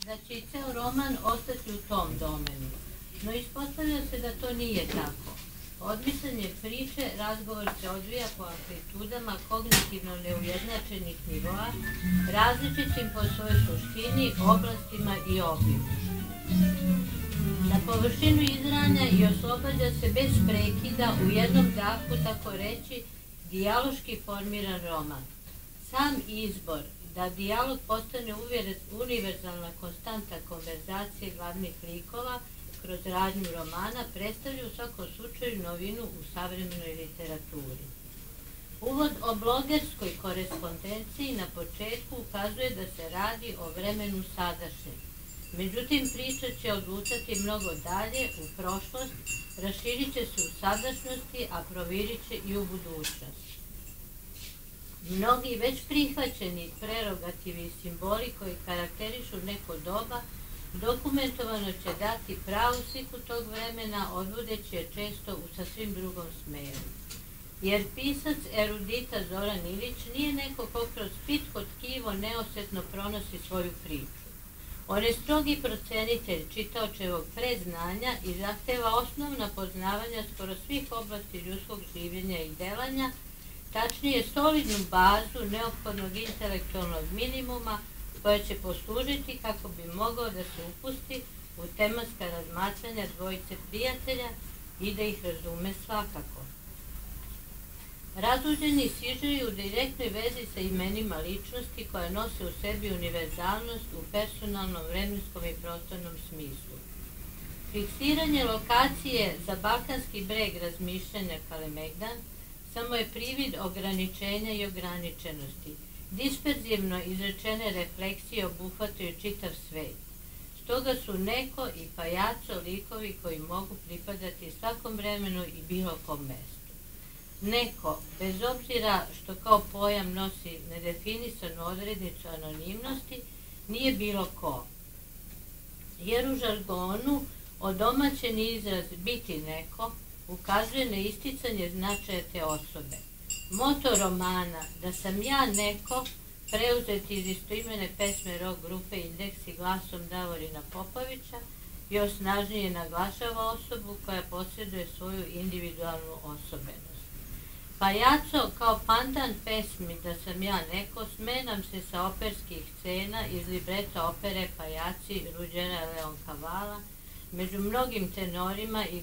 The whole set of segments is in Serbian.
da će i ceo roman ostati u tom domenu. No ispostavlja se da to nije tako. Odmisanje priče, razgovor se odvija po amplitudama kognitivno neujednačenih nivoa, različitim po svojoj suštini, oblastima i obimu. Na površinu izranja i oslobađa se bez prekida u jednom dahu, tako reći, dijaloški formiran roman. Sam izbor da dijalog postane univerzalna konstanta konverzacije glavnih likova kroz radnju romana predstavlja u svakom slučaju novinu u savremenoj literaturi. Uvod o blogerskoj korespondenciji na početku ukazuje da se radi o vremenu sadašnjem. Međutim, priča će odlučati mnogo dalje u prošlost, raširit će se u sadašnjosti, a provirit će i u budućnost. Mnogi već prihvaćeni prerogativi i simboli koji karakterišu neko doba dokumentovano će dati pravu sliku tog vremena, odvodeći je često u sasvim drugom smeru. Jer pisac erudita Zoran Ilić nije neko ko kroz pitko tkivo neosetno pronosi svoju priču. On je strogi procenitelj čitaočevog predznanja i zahteva osnovna poznavanja skoro svih oblasti ljudskog življenja i delanja, tačnije solidnu bazu neophodnog intelektualnog minimuma koja će poslužiti kako bi mogao da se upusti u tematska razmatranja dvojice prijatelja i da ih razume svakako. Razuđeni sižeji u direktnoj vezi sa imenima ličnosti koja nose u sebi univerzalnost u personalnom, vremenskom i prostornom smislu. Fiksiranje lokacije za balkanski breg razmišljanja Kalemegdan samo je privid ograničenja i ograničenosti. Disperzivno izrečene refleksije obuhvataju čitav svet. Stoga su Neko i Pajaco likovi koji mogu pripadati svakom vremenu i bilo kom mestu. Neko, bez obzira što kao pojam nosi nedefinisanu odrednicu anonimnosti, nije bilo ko. Jer u žargonu odomaćeni izraz biti neko ukazuje na isticanje značaja te osobe. Moto romana Da sam ja neko, preuzeti iz istoimene pesme rock grupe Indeks i glasom Davorina Popovića, još snažnije naglašava osobu koja posjeduje svoju individualnu osobenost. Pajaco kao pandan pesmi Da sam ja neko smije nam se sa operskih scena iz libreta opere Pajaci Ruđera Leoncavala među mnogim tenorima i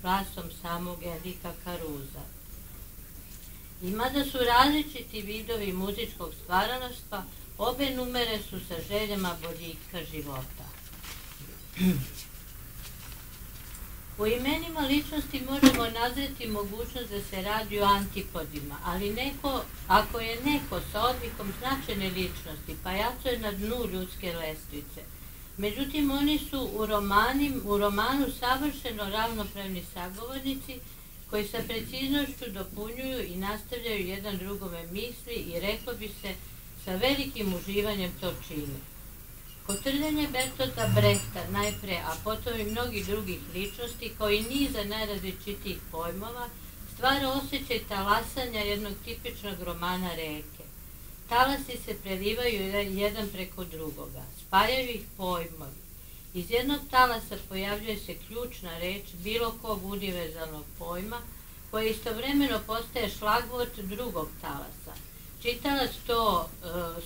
glasom samog Enrika Caruza. I mada su različiti vidovi muzičkog stvaralaštva, obe numere su sa željama boljitka života. U imenima ličnosti možemo nazreti mogućnost da se radi o antipodima, ali ako je neko sa odlikom značajne ličnosti, Pajaco je na dnu ljudske lestvice. Međutim, oni su u romanu savršeno ravnopravni sagovornici koji sa preciznošću dopunjuju i nastavljaju jedan drugome misli i reklo bi se sa velikim uživanjem to čine. Kotrljanje Bertolta Brehta najpre, a potom i mnogih drugih ličnosti, kao i niza najrazličitijih pojmova, stvara osjećaj talasanja jednog tipičnog romana reke. Talasi se prelivaju jedan preko drugoga, spajaju ih pojmovi. Iz jednog talasa pojavljuje se ključna reč bilo kog univerzalnog pojma, koja istovremeno postaje šlagvort drugog talasa. Čitalac to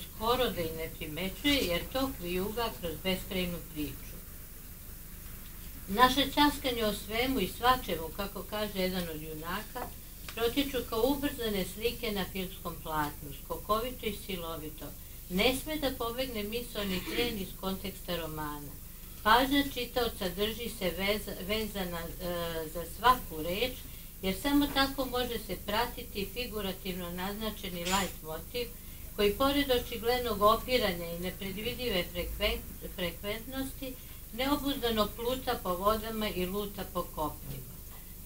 skoro da i ne primećuje, jer to vijuga kroz beskrajnu priču. Naše ćaskanje o svemu i svačemu, kako kaže jedan od junaka, protiču kao ubrzane slike na filmskom platnu, skokovito i silovito. Ne sme da pobegne misaoni tren iz konteksta romana. Pažnja čitaoca drži se vezana za svaku reč, jer samo tako može se pratiti figurativno naznačeni light motiv, koji pored očiglednog opiranja i nepredvidive frekventnosti, neobuzdano pluta po vodama i luta po kopnima.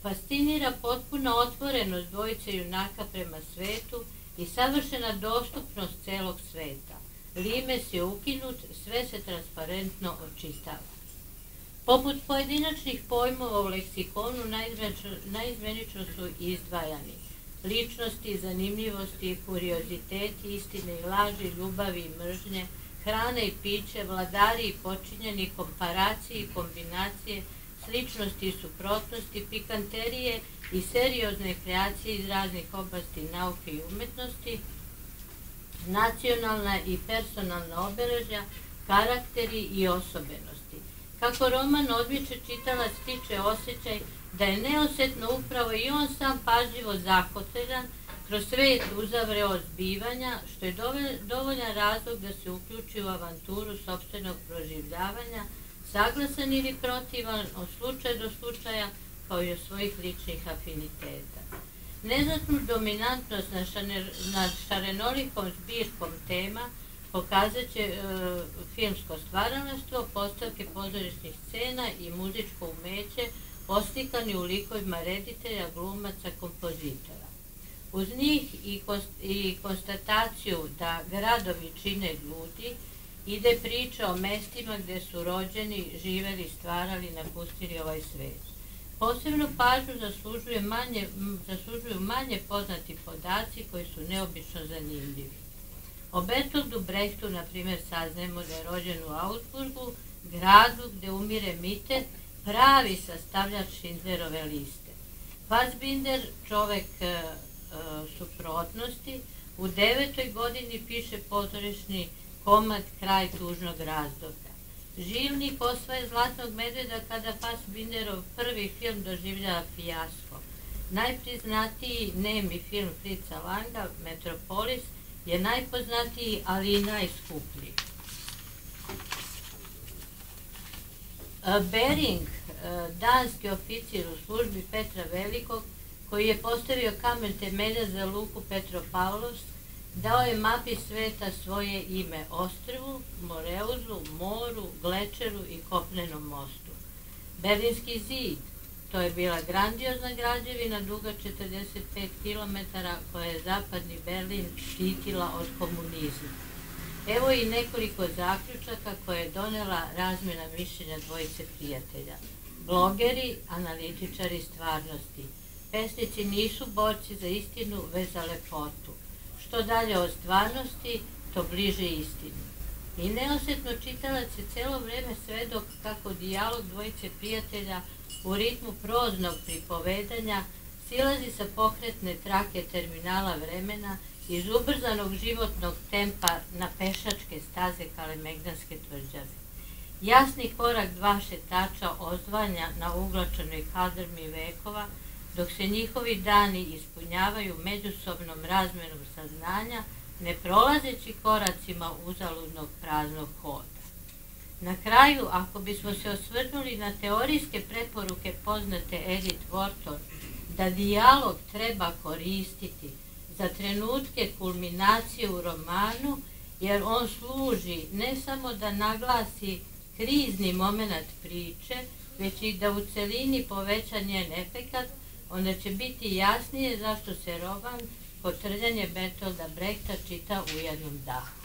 Fascinira potpuna otvorenost dvojice junaka prema svetu i savršena dostupnost celog sveta. Limes je ukinut, sve se transparentno očitava. Poput pojedinačnih pojmova u leksikonu naizmenično su izdvajani ličnosti, zanimljivosti, kurioziteti, istine i laži, ljubavi i mržnje, hrana i piće, vladari i počinjeni, komparacije i kombinacije, sličnosti i suprotnosti, pikanterije i seriozne kreacije iz raznih oblasti nauke i umetnosti, nacionalna i personalna obeležja, karakteri i osobenosti. Kako roman odmiče, čitalac stiče osjećaj da je neosetno upravo i on sam pažljivo zakoteljan kroz svet uzavreo zbivanja, što je dovoljan razlog da se uključi u avanturu sopstvenog proživljavanja, saglasan ili protivan od slučaja do slučaja, kao i od svojih ličnih afiniteta. Neznatnu dominantnost nad šarenolikom zbirkom tema pokazat će filmsko stvaralaštvo, postavke pozorišnih scena i muzičko umeće oslikani u likovima reditelja, glumaca, kompozitora. Uz njih i konstataciju da gradovi čine ljudi, ide priča o mestima gde su rođeni, živeli, stvarali, napustili ovaj svet. Posebnu pažnju zaslužuju manje poznati podaci koji su neobično zanimljivi. O Bertoldu Brechtu, na primjer, saznajemo da je rođen u Augsburgu, gradu gde umire Mite, pravi sastavljač Schindlerove liste. Fassbinder, čovek suprotnosti, u 9. godini piše pozorišni komad Kraj tužnog razdoblja. Živnik osvaja Zlatnog medveda kada Fassbinderov prvi film doživljava fijasko. Najpriznatiji nemi film Fritza Langa, Metropolis, je najpoznatiji, ali i najskuplji. Bering, danski oficir u službi Petra Velikog, koji je postavio kamen temelja za luku Petropavlovsk, dao je mapi sveta svoje ime ostrvu, Moreuzu, moru, glečeru i kopnenom mostu. Berlinski zid, to je bila grandiozna građevina duga 45 km koja je zapadni Berlin štitila od komunizma. Evo i nekoliko zaključaka koje je donela razmjena mišljenja dvojice prijatelja. Blogeri, analitičari stvarnosti. Pesnici nisu borci za istinu, već za lepotu. Što dalje od stvarnosti, to bliže istini. I neosetno čitalac je celo vreme svedok kako dijalog dvojice prijatelja u ritmu proznog pripovedanja silazi sa pokretne trake terminala vremena iz ubrzanog životnog tempa na pešačke staze Kalemegdanske tvrđave. Jasni korak dva šetača odzvanja na uglačenoj kaldrmi vekova, dok se njihovi dani ispunjavaju međusobnom razmenom saznanja, ne prolazeći koracima uzaludnog praznog hoda. Na kraju, ako bismo se osvrnuli na teorijske preporuke poznate Edith Wharton, da dijalog treba koristiti za trenutke kulminacije u romanu, jer on služi ne samo da naglasi krizni moment priče, već i da u celini poveća njen efekat, onda će biti jasnije zašto se roman Kotrljanje Bertolda Brechta čita u jednom dahu.